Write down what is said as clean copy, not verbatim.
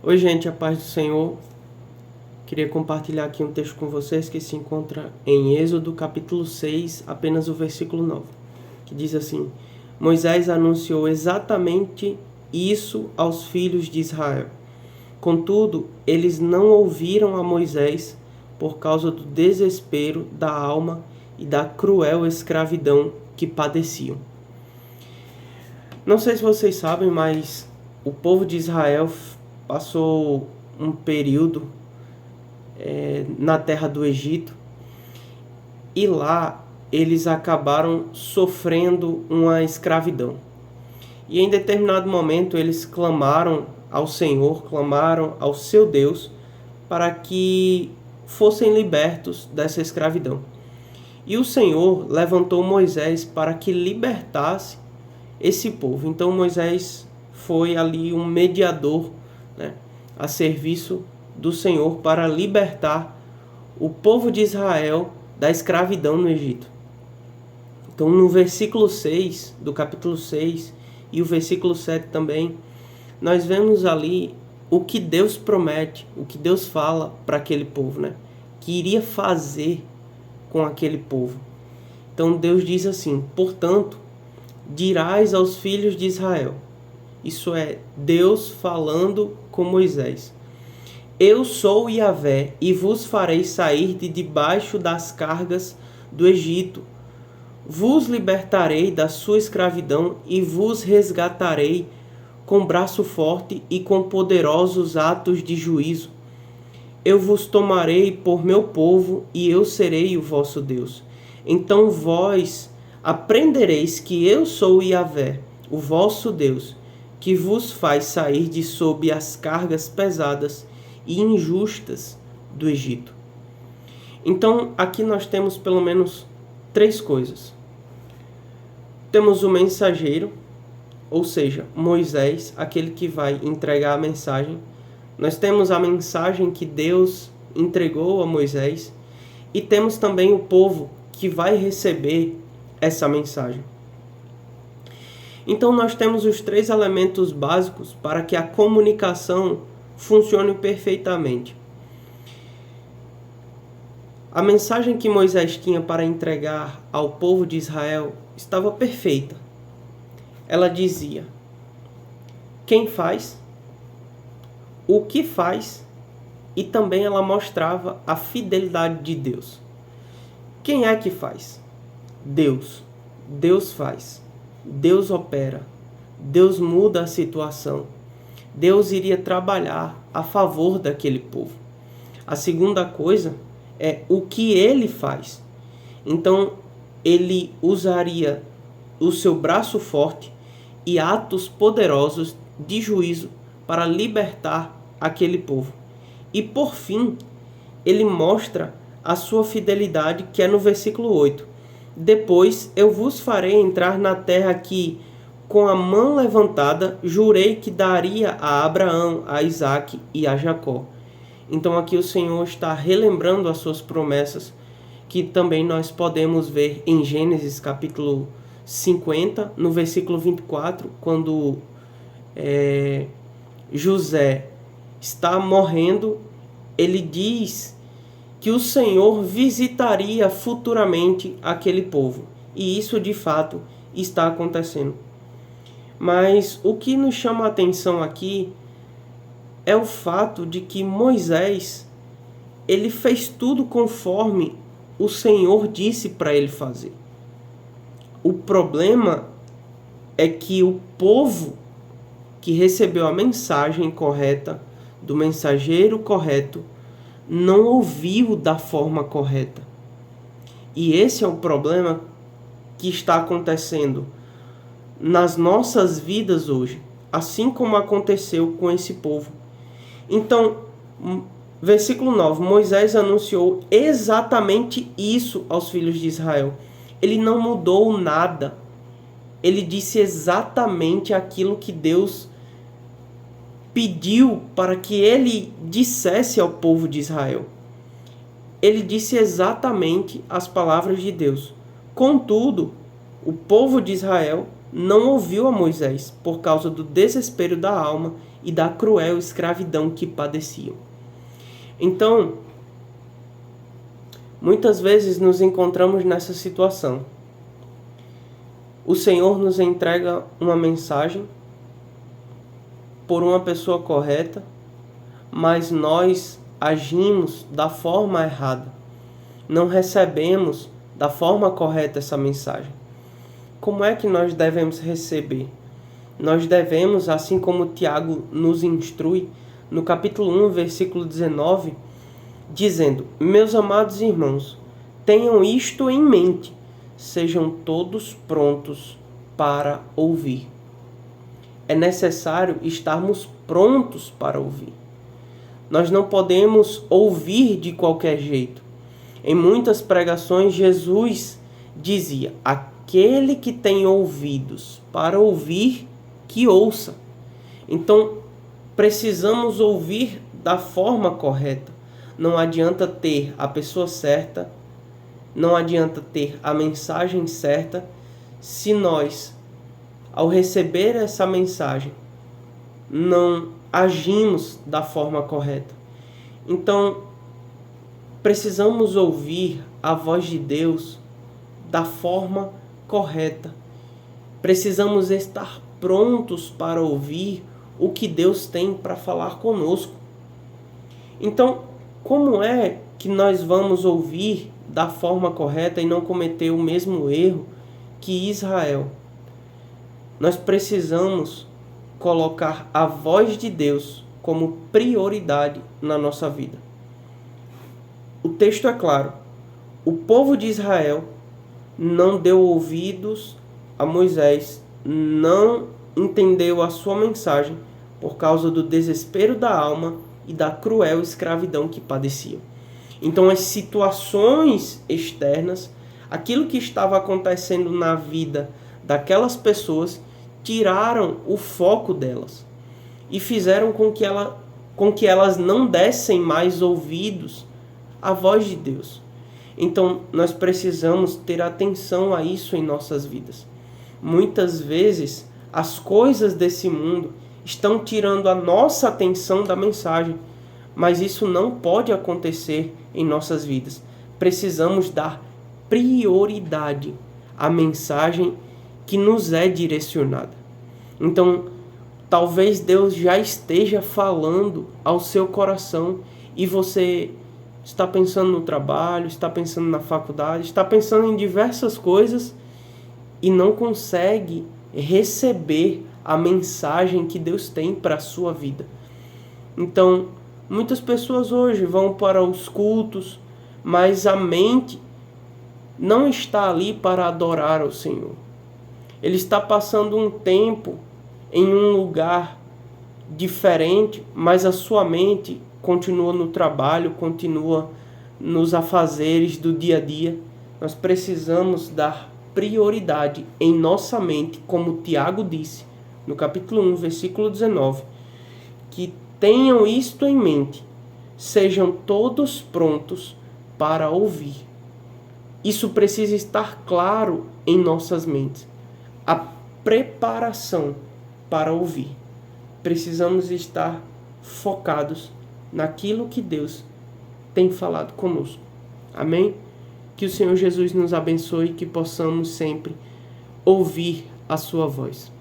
Oi, gente, a paz do Senhor. Queria compartilhar aqui um texto com vocês que se encontra em Êxodo, capítulo 6, apenas o versículo 9, que diz assim: Moisés anunciou exatamente isso aos filhos de Israel. Contudo, eles não ouviram a Moisés por causa do desespero da alma e da cruel escravidão que padeciam. Não sei se vocês sabem, mas o povo de Israel passou um período na terra do Egito, e lá eles acabaram sofrendo uma escravidão. E em determinado momento eles clamaram ao Senhor, clamaram ao seu Deus para que fossem libertos dessa escravidão. E o Senhor levantou Moisés para que libertasse esse povo. Então Moisés foi ali um mediador, né, a serviço do Senhor para libertar o povo de Israel da escravidão no Egito. Então no versículo 6 do capítulo 6 e o versículo 7 também, nós vemos ali o que Deus promete, o que Deus fala para aquele povo, né, que iria fazer com aquele povo. Então Deus diz assim: portanto, dirás aos filhos de Israel, isso é Deus falando com Moisés: eu sou Yahvé, e vos farei sair de debaixo das cargas do Egito. Vos libertarei da sua escravidão e vos resgatarei com braço forte e com poderosos atos de juízo. Eu vos tomarei por meu povo e eu serei o vosso Deus. Então vós aprendereis que eu sou Yahvé, o vosso Deus, que vos faz sair de sob as cargas pesadas e injustas do Egito. Então aqui nós temos pelo menos três coisas. Temos o mensageiro, ou seja, Moisés, aquele que vai entregar a mensagem. Nós temos a mensagem que Deus entregou a Moisés e temos também o povo que vai receber essa mensagem. Então nós temos os três elementos básicos para que a comunicação funcione perfeitamente. A mensagem que Moisés tinha para entregar ao povo de Israel estava perfeita. Ela dizia quem faz, o que faz, e também ela mostrava a fidelidade de Deus. Quem é que faz? Deus. Deus faz. Deus opera. Deus muda a situação. Deus iria trabalhar a favor daquele povo. A segunda coisa é o que ele faz. Então, ele usaria o seu braço forte e atos poderosos de juízo para libertar aquele povo. E por fim, ele mostra a sua fidelidade, que é no versículo 8. Depois eu vos farei entrar na terra que, com a mão levantada, jurei que daria a Abraão, a Isaque e a Jacó. Então aqui o Senhor está relembrando as suas promessas, que também nós podemos ver em Gênesis capítulo 50, no versículo 24, quando José está morrendo, ele diz que o Senhor visitaria futuramente aquele povo. E isso de fato está acontecendo. Mas o que nos chama a atenção aqui é o fato de que Moisés, ele fez tudo conforme o Senhor disse para ele fazer. O problema é que o povo que recebeu a mensagem correta, do mensageiro correto, não ouviu da forma correta. E esse é o problema que está acontecendo nas nossas vidas hoje, assim como aconteceu com esse povo. Então, versículo 9, Moisés anunciou exatamente isso aos filhos de Israel. Ele não mudou nada. Ele disse exatamente aquilo que Deus pediu para que ele dissesse ao povo de Israel. Ele disse exatamente as palavras de Deus. Contudo, o povo de Israel não ouviu a Moisés por causa do desespero da alma e da cruel escravidão que padeciam. Então, muitas vezes nos encontramos nessa situação. O Senhor nos entrega uma mensagem por uma pessoa correta, mas nós agimos da forma errada. Não recebemos da forma correta essa mensagem. Como é que nós devemos receber? Nós devemos, assim como Tiago nos instrui, no capítulo 1, versículo 19, dizendo: meus amados irmãos, tenham isto em mente, sejam todos prontos para ouvir. É necessário estarmos prontos para ouvir. Nós não podemos ouvir de qualquer jeito. Em muitas pregações, Jesus dizia: aquele que tem ouvidos para ouvir, que ouça. Então, precisamos ouvir da forma correta. Não adianta ter a pessoa certa, não adianta ter a mensagem certa, se nós, ao receber essa mensagem, não agimos da forma correta. Então, precisamos ouvir a voz de Deus da forma correta. Precisamos estar prontos para ouvir o que Deus tem para falar conosco. Então, como é que nós vamos ouvir da forma correta e não cometer o mesmo erro que Israel? Nós precisamos colocar a voz de Deus como prioridade na nossa vida. O texto é claro. O povo de Israel não deu ouvidos a Moisés, não entendeu a sua mensagem por causa do desespero da alma e da cruel escravidão que padeciam. Então, as situações externas, aquilo que estava acontecendo na vida daquelas pessoas, tiraram o foco delas e fizeram com que elas não dessem mais ouvidos à voz de Deus. Então, nós precisamos ter atenção a isso em nossas vidas. Muitas vezes, as coisas desse mundo estão tirando a nossa atenção da mensagem, mas isso não pode acontecer em nossas vidas. Precisamos dar prioridade à mensagem que nos é direcionada. Então, talvez Deus já esteja falando ao seu coração e você está pensando no trabalho, está pensando na faculdade, está pensando em diversas coisas e não consegue receber a mensagem que Deus tem para a sua vida. Então, muitas pessoas hoje vão para os cultos, mas a mente não está ali para adorar ao Senhor. Ele está passando um tempo em um lugar diferente, mas a sua mente continua no trabalho, continua nos afazeres do dia a dia. Nós precisamos dar prioridade em nossa mente, como Tiago disse, no capítulo 1, versículo 19, que tenham isto em mente, sejam todos prontos para ouvir. Isso precisa estar claro em nossas mentes. A preparação para ouvir. Precisamos estar focados naquilo que Deus tem falado conosco. Amém? Que o Senhor Jesus nos abençoe e que possamos sempre ouvir a sua voz.